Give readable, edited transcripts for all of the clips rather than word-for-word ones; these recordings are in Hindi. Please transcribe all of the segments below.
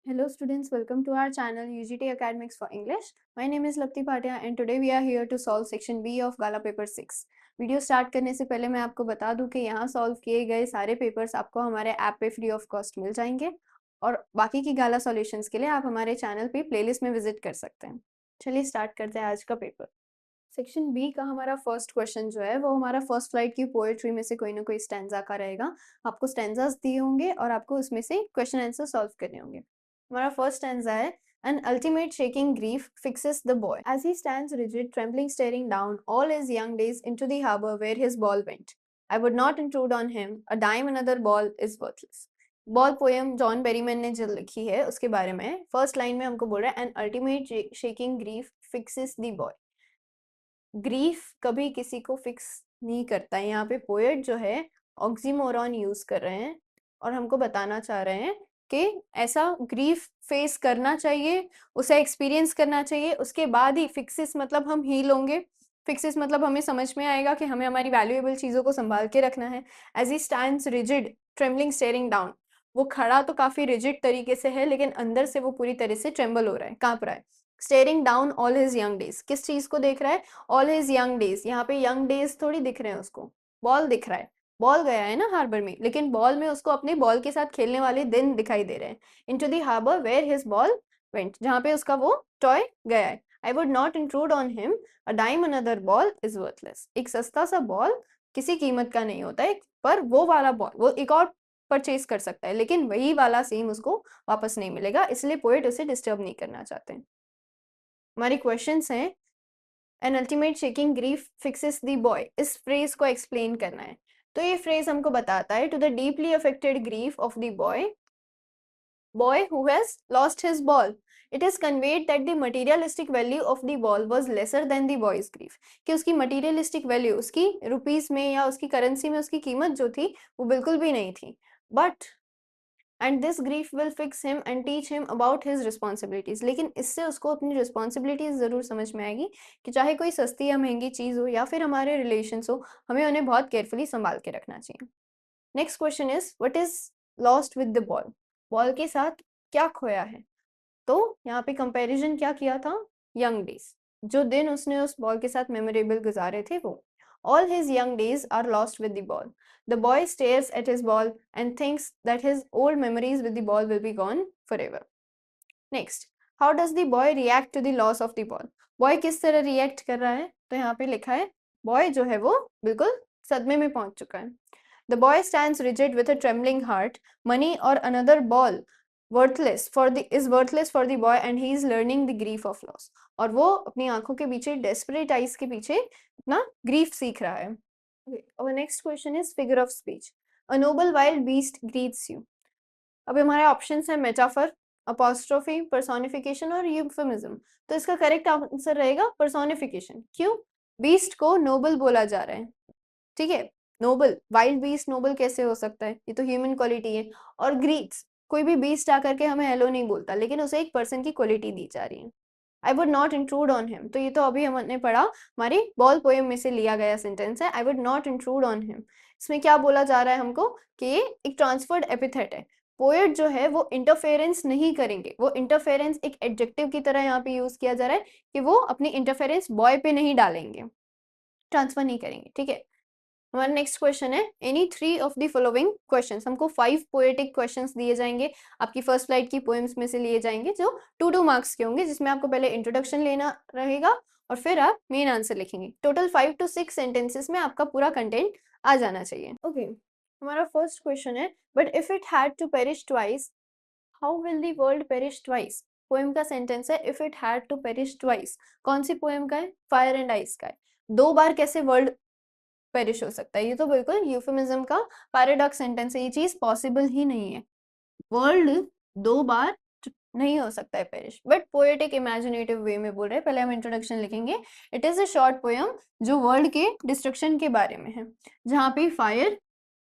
Hello students, welcome to our channel UGT Academics for English. My name is Lapti Bhatia and today we are here to solve section B of Gala paper 6. Video start करने से पहले मैं आपको बता दूं कि यहाँ सॉल्व किए गए सारे पेपर्स आपको हमारे ऐप पे फ्री ऑफ कॉस्ट मिल जाएंगे और बाकी की गाला सॉल्यूशंस के लिए आप हमारे चैनल पे प्लेलिस्ट में विजिट कर सकते हैं। चलिए स्टार्ट करते हैं आज का पेपर। सेक्शन बी का हमारा फर्स्ट क्वेश्चन जो है वो हमारा फर्स्ट फ्लाइट की पोएट्री में से कोई ना कोई स्टैंजा का रहेगा। आपको स्टैंजास दिए होंगे और आपको उसमें से क्वेश्चन आंसर सॉल्व करने होंगे। हमारा फर्स्ट स्टैंजा है An ultimate shaking grief fixes the boy as he stands rigid, trembling, staring down all his young days into the harbor where his ball went. I would not intrude on him. A dime another ball is worthless. Ball poem John Berryman ने जो लिखी है उसके बारे में फर्स्ट लाइन में हमको बोल रहा है N ultimate shaking grief fixes the boy. Grief कभी किसी को फिक्स नहीं करता है। यहाँ पे पोएट जो है ऑक्सीमोरॉन यूज कर रहे हैं और हमको बताना चाह रहे हैं कि ऐसा ग्रीफ फेस करना चाहिए, उसे एक्सपीरियंस करना चाहिए, उसके बाद ही फिक्सिस मतलब हम हील होंगे। फिक्सिस मतलब हमें समझ में आएगा कि हमें हमारी वैल्यूएबल चीज़ों को संभाल के रखना है। As he stands rigid trembling staring down, वो खड़ा तो काफ़ी रिजिड तरीके से है लेकिन अंदर से वो पूरी तरह से ट्रेम्बल हो रहा है, काँप रहा है। Steering down all his young days, किस चीज़ को देख रहा है? All his young days. यहाँ पे यंग डेज थोड़ी दिख रहे हैं उसको, बॉल दिख रहा है। बॉल गया है ना हार्बर में, लेकिन बॉल में उसको अपने बॉल के साथ खेलने वाले दिन दिखाई दे रहे हैं। Into the harbour where his ball went, जहाँ पे उसका वो टॉय गया है। I would not intrude on him, a dime another ball is worthless. एक सस्ता सा बॉल किसी कीमत का नहीं होता है, पर वो वाला बॉल वो एक और परचेज कर सकता है लेकिन वही वाला सेम उसको वापस नहीं मिलेगा, इसलिए पोएट उसे डिस्टर्ब नहीं करना चाहते हैं। हमारी क्वेश्चंस हैं an ultimate shaking grief fixes the boy, इस फ्रेज को एक्सप्लेन करना है। तो ये फ्रेज हमको बताता है to the deeply affected grief of the boy who has lost his ball, it is conveyed that the materialistic value of the ball was lesser than the boy's grief, कि उसकी materialistic value, उसकी रुपीस में या उसकी करेंसी में उसकी कीमत जो थी वो बिल्कुल भी नहीं थी। But and this grief will fix him and teach him about his responsibilities, लेकिन इससे उसको अपनी रिस्पॉन्सिबिलिटीज जरूर समझ में आएगी कि चाहे कोई सस्ती या महंगी चीज हो या फिर हमारे रिलेशंस हो, हमें उन्हें बहुत केयरफुली संभाल के रखना चाहिए। Next question is what is lost with the ball, ball के साथ क्या खोया है? तो यहाँ पे कंपैरिजन क्या किया था? यंग डेज, जो दिन उसने उस बॉल के साथ मेमोरेबल गुजारे थे वो। All his young days are lost with the ball. The boy stares at his ball and thinks that his old memories with the ball will be gone forever. Next, how does the boy react to the loss of the ball? Boy किस तरह react कर रहा है? तो यहाँ पे लिखा है boy जो है वो बिल्कुल सदमे में पहुंच चुका है। The boy stands rigid with a trembling heart. Money or another ball is worthless for the boy and he is learning the grief of loss. और वो अपनी आंखों के पीछे desperate eyes के पीछे अपना grief सीख रहा है। Okay, our next question is figure of speech. A noble wild beast greets you. अब हमारे ऑप्शंस है मेटाफर, अपोस्ट्रोफी, पर्सोनिफिकेशन और यूफेमिज्म। तो इसका करेक्ट आंसर रहेगा पर्सोनिफिकेशन। क्यों? बीस्ट को नोबल बोला जा रहा है, ठीक है। नोबल, वाइल्ड बीस्ट नोबल कैसे हो सकता है? ये तो ह्यूमन क्वालिटी है। और ग्रीट्स, कोई भी बीस्ट आकर के हमें हेलो नहीं बोलता लेकिन उसे एक पर्सन की क्वालिटी दी जा रही है। I would not intrude on him, तो ये तो अभी हमने पढ़ा, हमारी बॉल पोएम में से लिया गया सेंटेंस है। I would not intrude on him, इसमें क्या बोला जा रहा है हमको कि ये एक ट्रांसफर्ड एपिथेट है। पोएट जो है वो इंटरफेरेंस नहीं करेंगे, वो इंटरफेरेंस एक एडजेक्टिव की तरह यहाँ पे यूज किया जा रहा है कि वो अपनी इंटरफेरेंस बॉय पे नहीं डालेंगे, ट्रांसफर नहीं करेंगे, ठीक है। हमारा नेक्स्ट क्वेश्चन है any 3 of the following questions. हमको 5 पोएटिक क्वेश्चंस दिए जाएंगे, आपकी फर्स्ट फ्लाइट की पोएम्स में से लिए जाएंगे जो 2-2 मार्क्स के होंगे, जिसमें आपको पहले इंट्रोडक्शन लेना रहेगा और फिर आप मेन आंसर लिखेंगे। टोटल 5 to 6 सेंटेंसेस में आपका पूरा कंटेंट आ जाना चाहिए। ओके, हमारा फर्स्ट क्वेश्चन है but if it had to perish twice how will the world perish twice. Poem का सेंटेंस है if it had to perish twice. कौन सी पोएम का है? फायर एंड आइस का है। 2 बार कैसे वर्ल्ड पेरिश हो सकता है? ये तो बिल्कुल यूफेमिज्म का पैराडॉक्स सेंटेंस है, ये चीज पॉसिबल ही नहीं है। वर्ल्ड 2 बार नहीं हो सकता है पेरिश, बट पोएटिक इमेजिनेटिव वे में बोल रहे हैं। पहले हम इंट्रोडक्शन लिखेंगे। It is a short poem जो वर्ल्ड के डिस्ट्रक्शन के बारे में है, जहाँ पे फायर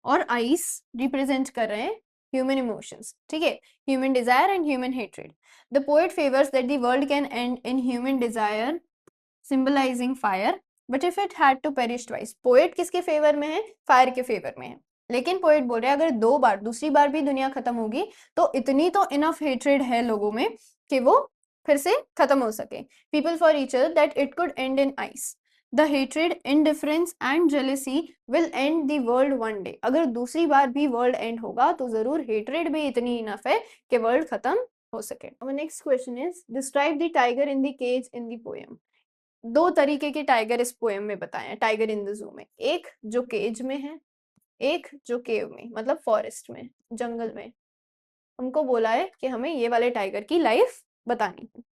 और आइस रिप्रेजेंट कर रहे हैं ह्यूमन इमोशंस, ठीक है, human desire and human hatred. The poet favours that the world can end in human desire symbolizing fire, but if it had to perish twice. Poet किसके फेवर में है? फायर के फेवर में है। लेकिन पोएट बोल रहे हैं अगर 2 बार, दूसरी बार भी दुनिया खत्म होगी तो इतनी तो इनफ हेट्रेड है लोगों में कि वो फिर से खत्म हो सके। People for each other that it could and in ice. The hatred, indifference and jealousy will and the world one day. अगर दूसरी बार भी वर्ल्ड एंड होगा तो जरूर हेट्रेड भी इतनी इनफ है कि वर्ल्ड खत्म हो सके। अब next question is describe the tiger in the cage in the poem. 2 तरीके के टाइगर इस पोएम में बताए हैं, टाइगर इन द जू में। एक जो केज में है, एक जो केव में, मतलब फॉरेस्ट में, जंगल में। हमको बोला है कि हमें ये वाले टाइगर की लाइफ बतानी है।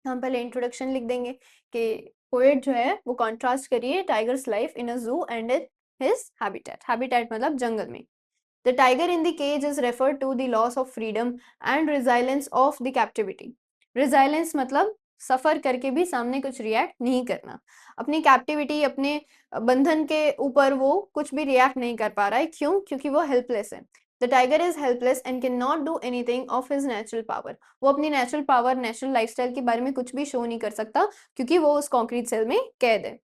हम पहले इंट्रोडक्शन लिख देंगे कि पोएट जो है वो कॉन्ट्रास्ट करिए टाइगर्स लाइफ इन अ जू एंड हिज हैबिटेट। हैबिटेट मतलब जंगल में। The tiger in the cage is referred to the loss of freedom and resilience of the captivity. Resilience मतलब सफर करके भी सामने कुछ रिएक्ट नहीं करना, अपनी कैप्टिविटी, अपने बंधन के ऊपर वो कुछ भी रिएक्ट नहीं कर पा रहा है। क्यों? क्योंकि वो हेल्पलेस है। The tiger is helpless and can not do anything of his natural power. वो अपनी नेचुरल पावर, नेचुरल लाइफस्टाइल के बारे में कुछ भी शो नहीं कर सकता क्योंकि वो उस कॉन्क्रीट सेल में कैद है।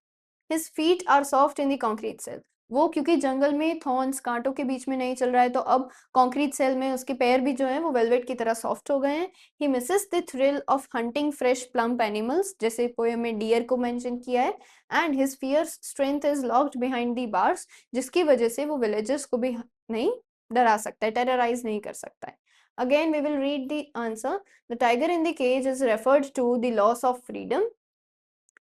His feet are soft in the concrete cell. वो क्योंकि जंगल में थॉर्न्स, कांटों के बीच में नहीं चल रहा है तो अब कॉन्क्रीट सेल में उसके पैर भी जो है वो वेलवेट की तरह सॉफ्ट हो गए हैं। He misses the thrill of hunting fresh plump animals, जैसे पोएम में डियर को मेंशन किया है। And his fierce strength is locked behind the bars, जिसकी वजह से वो विलेजर्स को भी नहीं डरा सकता है, टेरराइज नहीं कर सकता है। Again we will read the answer. The tiger in the cage is referred to the loss of freedom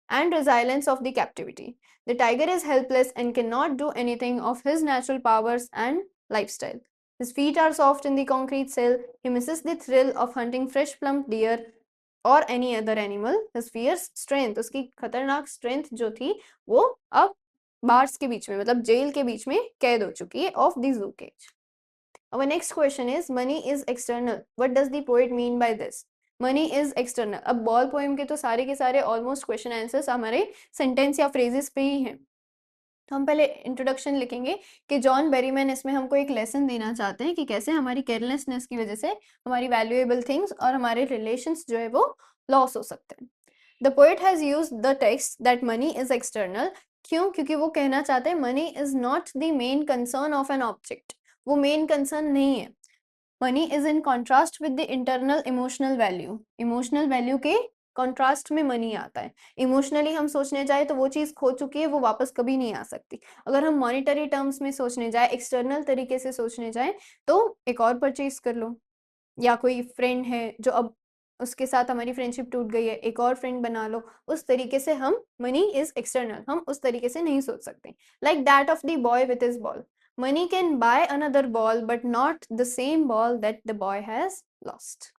and resilience of the captivity. The tiger is helpless and cannot do anything of his natural powers and lifestyle. His feet are soft in the concrete cell. He misses the thrill of hunting fresh plump deer or any other animal. His fierce strength, उसकी खतरनाक strength जो थी वो अब बार्स के बीच में, मतलब जेल के बीच में कैद हो चुकी है of the zoo cage. Our next question is money is external. What does the poet mean by this? Money is external. अब बॉल पोएम के तो सारे के सारे ऑलमोस्ट क्वेश्चन आंसर्स हमारे सेंटेंस या फ्रेजेस पे ही हैं। तो हम पहले इंट्रोडक्शन लिखेंगे कि जॉन बेरीमैन इसमें हमको एक लेसन देना चाहते हैं कि कैसे हमारी केयरलेसनेस की वजह से हमारी वैल्यूएबल थिंग्स और हमारे रिलेशंस जो है वो लॉस हो सकते हैं। The poet has used the text that money is external. क्यों? क्योंकि वो कहना चाहते हैं money is not the main concern of an object. वो मेन कंसर्न नहीं है। Money is in contrast with the internal emotional value. Emotional value के कॉन्ट्रास्ट में मनी आता है। इमोशनली हम सोचने जाए तो वो चीज़ खो चुकी है, वो वापस कभी नहीं आ सकती। अगर हम मॉनिटरी टर्म्स में सोचने जाए, एक्सटर्नल तरीके से सोचने जाए तो एक और परचेज कर लो, या कोई फ्रेंड है जो अब उसके साथ हमारी फ्रेंडशिप टूट गई है, एक और फ्रेंड बना लो। उस तरीके से हम मनी इज एक्सटर्नल, हम उस तरीके से नहीं सोच सकते। Like that of the boy with his ball. Money can buy another ball, but not the same ball that the boy has lost.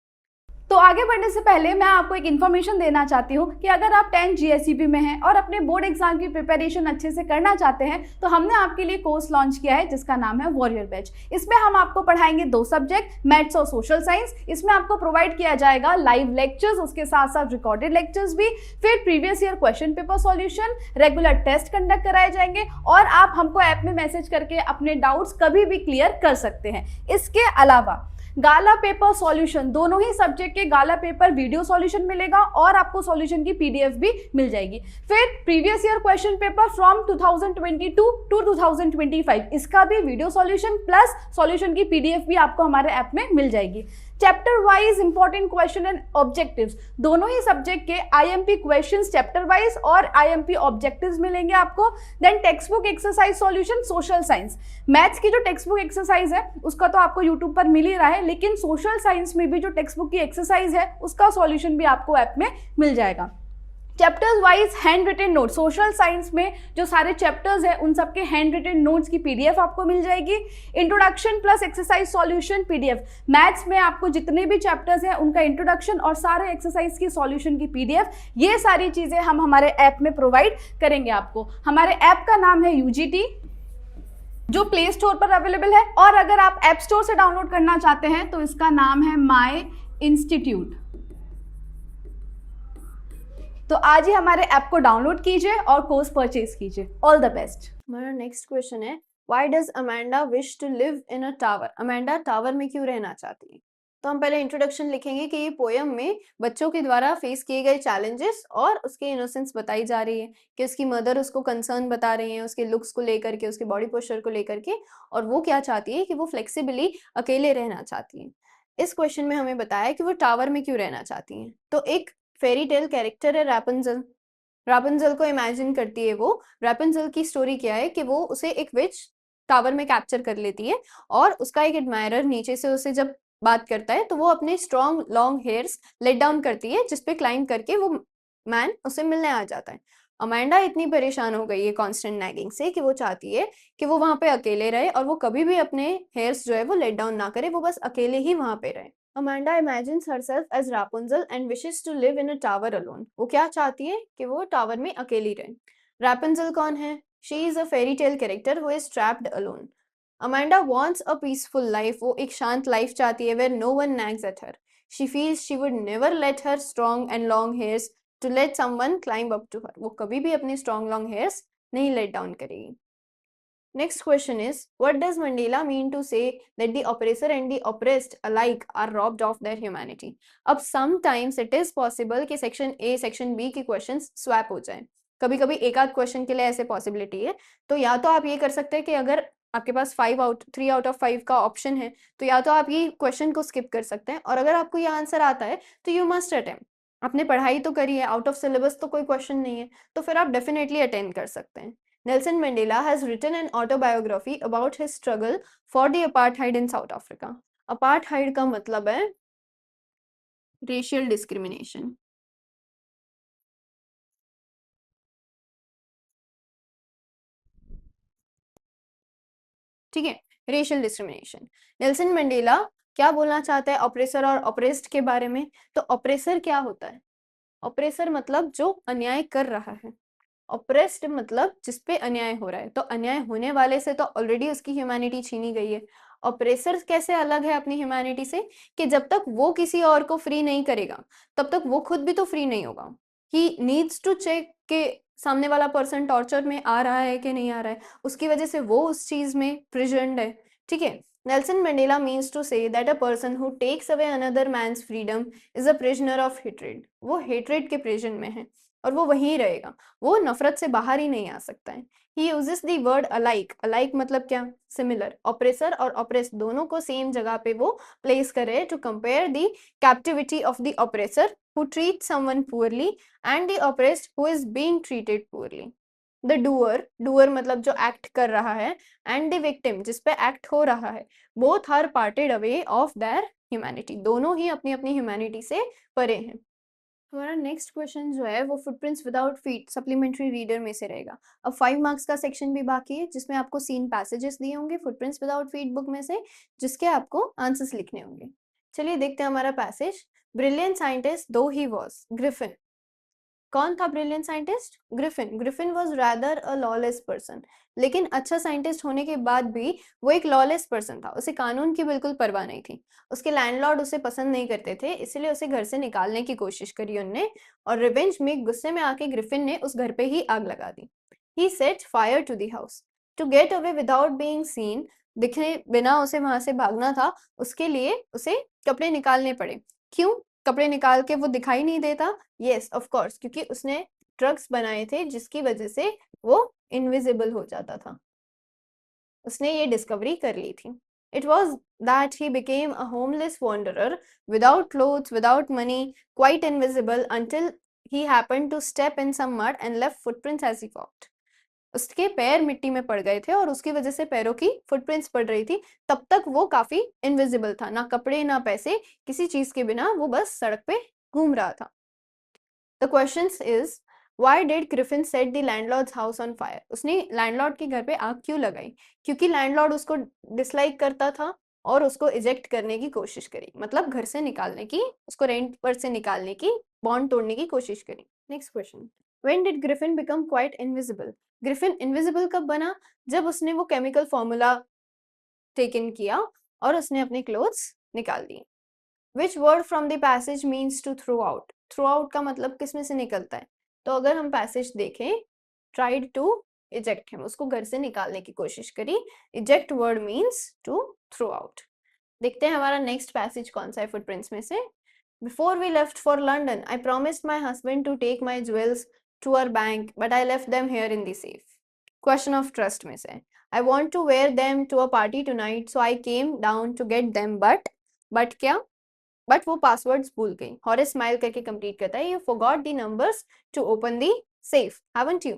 तो आगे बढ़ने से पहले मैं आपको एक इन्फॉर्मेशन देना चाहती हूँ कि अगर आप 10th GSEB में हैं और अपने बोर्ड एग्जाम की प्रिपरेशन अच्छे से करना चाहते हैं तो हमने आपके लिए कोर्स लॉन्च किया है जिसका नाम है वॉरियर बैच। इसमें हम आपको पढ़ाएंगे 2 सब्जेक्ट, मैथ्स और सोशल साइंस। इसमें आपको प्रोवाइड किया जाएगा लाइव लेक्चर्स, उसके साथ साथ रिकॉर्डेड लेक्चर्स भी, फिर previous year question paper solution, regular test conduct कराए जाएंगे और आप हमको ऐप में मैसेज करके अपने डाउट्स कभी भी क्लियर कर सकते हैं। इसके अलावा गाला पेपर सॉल्यूशन, दोनों ही सब्जेक्ट के गाला पेपर वीडियो सॉल्यूशन मिलेगा और आपको सॉल्यूशन की PDF भी मिल जाएगी। फिर previous year question paper from 2022 to 2025, इसका भी वीडियो सॉल्यूशन प्लस सॉल्यूशन की PDF भी आपको हमारे ऐप में मिल जाएगी। Chapter wise important question and objectives, दोनों ही सब्जेक्ट के IMP क्वेश्चंस चैप्टर वाइज और IMP ऑब्जेक्टिव्स मिलेंगे आपको। Then text book exercise solution social science, maths की जो टेक्स्ट बुक एक्सरसाइज है उसका तो आपको यूट्यूब पर मिल ही रहा है, लेकिन सोशल साइंस में भी जो टेक्स्ट बुक की एक्सरसाइज है उसका सॉल्यूशन भी आपको ऐप में मिल जाएगा। Chapters wise hand written note, social science में जो सारे चैप्टर्स हैं उन सबके हैंड रिटन नोट्स की PDF आपको मिल जाएगी। Introduction plus exercise solution PDF, maths में आपको जितने भी चैप्टर्स हैं उनका इंट्रोडक्शन और सारे एक्सरसाइज की सॉल्यूशन की PDF, ये सारी चीजें हम हमारे ऐप में प्रोवाइड करेंगे आपको। हमारे ऐप का नाम है UGT, जो प्ले स्टोर पर अवेलेबल है, और अगर आप ऐप स्टोर से डाउनलोड करना चाहते हैं तो इसका नाम है माई इंस्टीट्यूट। तो आज ही हमारे ऐप को डाउनलोड कीजिए और कोर्स परचेज कीजिए। All the best. हमारा नेक्स्ट क्वेश्चन है, why does Amanda wish to live in a tower? Amanda tower में क्यों रहना चाहती है? तो हम पहले इंट्रोडक्शन लिखेंगे कि ये पोयम में बच्चों के द्वारा फेस किए गए चैलेंजेस और उसके इनोसेंस बताई जा रही है कि उसकी मदर उसको कंसर्न बता रही हैं उसके लुक्स को लेकर के, उसके बॉडी पोस्चर को लेकर के, और वो क्या चाहती है कि वो फ्लेक्सिबली अकेले रहना चाहती है। इस क्वेश्चन में हमें बताया कि वो टावर में क्यों रहना चाहती हैं। तो एक फेरी टेल कैरेक्टर है रैपुंज़ल। रैपुंज़ल को इमेजिन करती है वो। रैपुंज़ल की स्टोरी क्या है कि वो उसे एक विच टावर में कैप्चर कर लेती है और उसका एक एडमायरर नीचे से उसे जब बात करता है तो वो अपने strong long hairs let down करती है, जिस पे क्लाइंब करके वो मैन उसे मिलने आ जाता है। अमांडा इतनी परेशान हो गई है कांस्टेंट नैगिंग से कि वो चाहती है कि वो वहां पे अकेले रहे और वो कभी भी अपने हेयर्स जो है वो लेट डाउन ना करे, वो बस अकेले ही वहां पे रहे। Amanda imagines herself as Rapunzel and wishes to live in a tower alone. वो क्या चाहती है कि वो टावर में अकेली रहे। Rapunzel कौन है? She is a fairy tale character who is trapped alone. Amanda wants a peaceful life. वो एक शांत लाइफ चाहती है where no one nags at her. She feels she would never let her strong and long hairs to let someone climb up to her. वो कभी भी अपने strong long hairs नहीं let down करेगी। Next question is, what does Mandela mean to say that the oppressor and the oppressed alike are robbed of their humanity? अब sometimes it is possible कि section A, section B के questions swap हो जाएं। कभी कभी एक आध क्वेश्चन के लिए ऐसे पॉसिबिलिटी है। तो या तो आप ये कर सकते हैं कि अगर आपके पास 3 आउट ऑफ 5 का ऑप्शन है तो या तो आप ये क्वेश्चन को स्किप कर सकते हैं, और अगर आपको ये आंसर आता है तो यू मस्ट अटेम्प्ट। आपने पढ़ाई तो करी है, आउट ऑफ सिलेबस तो कोई क्वेश्चन नहीं है, तो फिर आप डेफिनेटली अटेम्प्ट कर सकते हैं। Nelson Mandela has written an autobiography about his struggle for the apartheid in South Africa. Apartheid का मतलब है racial discrimination. ठीक है, रेशियल डिस्क्रिमिनेशन। नेल्सन मंडेला क्या बोलना चाहता है ऑपरेसर और ऑपरेस्ड के बारे में? तो ऑपरेसर क्या होता है? ऑपरेसर मतलब जो अन्याय कर रहा है, ऑप्रेस्ड मतलब जिसपे अन्याय हो रहा है। तो अन्याय होने वाले से तो ऑलरेडी उसकी ह्यूमैनिटी छीनी गई है। ऑपरेसर कैसे अलग है अपनी ह्यूमैनिटी से? कि जब तक वो किसी और को फ्री नहीं करेगा तब तक वो खुद भी तो फ्री नहीं होगा। ही नीड्स टू चेक के सामने वाला पर्सन टॉर्चर में आ रहा है कि नहीं आ रहा है, उसकी वजह से वो उस चीज में प्रिजन्ड है। ठीक है, Nelson Mandela means to say that a person who takes away another man's freedom is a prisoner of hatred. वो हेट्रेड के प्रिजन में है और वो वहीं रहेगा, वो नफरत से बाहर ही नहीं आ सकता है। He uses the word alike. Alike मतलब क्या? सिमिलर। ऑपरेसर और ऑपरेस दोनों को सेम जगह पे वो प्लेस करे to compare the captivity of the oppressor who treat someone poorly and the oppressed who is being treated poorly. The doer, doer मतलब जो एक्ट कर रहा है, एंड द विक्टिम जिस पे एक्ट हो रहा है, both are parted away of their humanity. दोनों ही अपनी अपनी ह्यूमैनिटी से परे हैं। हमारा नेक्स्ट क्वेश्चन जो है वो footprints without feet supplementary reader में से रहेगा। अब 5 मार्क्स का सेक्शन भी बाकी है जिसमें आपको सीन पैसेजेस दिए होंगे फुटप्रिंट्स विदाउट फीट बुक में से, जिसके आपको आंसर्स लिखने होंगे। चलिए देखते हैं हमारा पैसेज। ब्रिलियंट साइंटिस्ट दो ही वॉज ग्रिफिन। कौन था brilliant scientist? Griffin. Griffin was rather a lawless person. लेकिन अच्छा साइंटिस्ट होने के बाद भी वो एक लॉलेस पर्सन था, उसे कानून की बिल्कुल परवाह नहीं थी। उसके लैंडलॉर्ड उसे पसंद नहीं करते थे, इसलिए उसे घर से निकालने की कोशिश करी उनने, और रिवेंज में गुस्से में आके ग्रिफिन ने उस घर पे ही आग लगा दी। He set fire to the house to get away without being seen. दिखे बिना उसे वहां से भागना था, उसके लिए उसे कपड़े निकालने पड़े। क्यों कपड़े निकाल के वो दिखाई नहीं देता? यस ऑफ कोर्स, क्योंकि उसने ड्रग्स बनाए थे जिसकी वजह से वो इनविजिबल हो जाता था। उसने ये डिस्कवरी कर ली थी। It was that he became a homeless wanderer without clothes, without money, quite invisible until he happened to step in some mud and left footprints as he walked. उसके पैर मिट्टी में पड़ गए थे और उसकी वजह से पैरों की फुटप्रिंट्स पड़ रही थी। तब तक वो काफी इनविजिबल था, ना कपड़े ना पैसे, किसी चीज के बिना वो बस सड़क पे घूम रहा था। The question is, why did Griffin set the landlords house on fire? उसने लैंडलॉर्ड के घर पे आग क्यों लगाई? क्योंकि लैंडलॉर्ड उसको डिसलाइक करता था और उसको इजेक्ट करने की कोशिश करी, मतलब घर से निकालने की, उसको रेंट पर से निकालने की, बॉन्ड तोड़ने की कोशिश करी। Next question, when did Griffin become quite invisible? Griffin invisible कब बना? जब उसने वो केमिकल फॉर्मूला टेकन किया और उसने अपने क्लोथ्स निकाल दिए। Which word from the passage means to throw out? Throw out का मतलब किसमें से निकलता है? तो अगर हम पैसेज देखें, ट्राइड टू इजेक्ट हिम, उसको घर से निकालने की कोशिश करी। Eject word means to throw out. देखते हैं हमारा नेक्स्ट पैसेज कौन सा है फुटप्रिंट्स में से। Before we left for London I promised my husband to take my jewels to our bank but I left them here in the safe. Question of trust में से I want to wear them to a party tonight so I came down to get them but क्या, बट वो पासवर्ड्स भूल गई। हॉरेस स्माइल करके कंप्लीट करता है, you forgot the numbers to open the safe haven't you.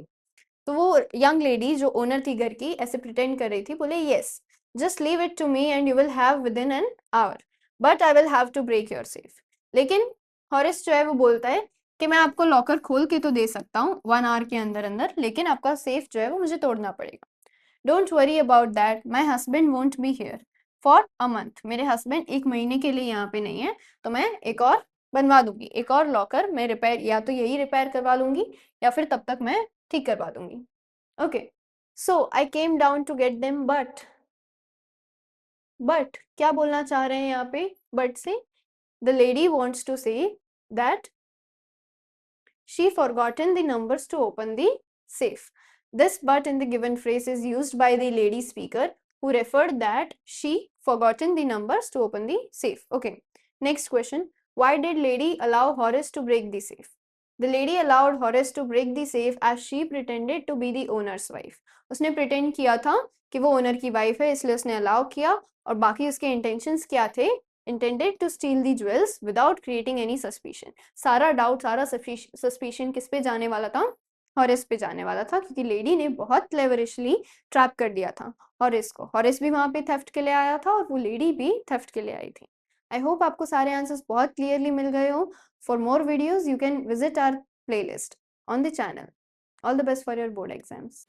तो वो यंग लेडी जो ओनर थी घर की ऐसे प्रिटेंड कर रही थी, बोले yes just leave it to me and you will have within an hour but I will have to break your safe. लेकिन हॉरेस जो है वो बोलता है कि मैं आपको लॉकर खोल के तो दे सकता हूँ 1 आवर के अंदर अंदर, लेकिन आपका सेफ जो है वो मुझे तोड़ना पड़ेगा। Don't worry about that, my husband won't be here for a month. मेरे हस्बैंड 1 महीने के लिए यहाँ पे नहीं है, तो मैं एक और बनवा दूंगी, एक और लॉकर मैं रिपेयर, या तो यही रिपेयर करवा लूंगी या फिर तब तक मैं ठीक करवा दूंगी। Okay, so I came down to get them but क्या बोलना चाह रहे हैं यहाँ पे but say? The lady wants to say that she forgotten the numbers to open the safe. This but in the given phrase is used by the lady speaker who referred that she forgotten the numbers to open the safe. Okay, next question. Why did lady allow Horace to break the safe? The lady allowed Horace to break the safe as she pretended to be the owner's wife. उसने pretend किया था कि वो owner की wife है, इसलिए उसने allow किया, और बाकी उसके intentions क्या थे? Intended to steal the jewels without creating any suspicion. सारा डाउट, सारा सस्पिशन किस पे जाने वाला था? हॉरेस पे जाने वाला था, क्योंकि लेडी ने बहुत क्लेवरिशली ट्रैप कर दिया था हॉरेस को। हॉरेस भी वहां पे थेफ्ट के लिए आया था और वो लेडी भी थेफ्ट के लिए आई थी। आई होप आपको सारे आंसर्स बहुत क्लियरली मिल गए हो। For more videos you can visit our playlist on the channel. All the best for your board exams.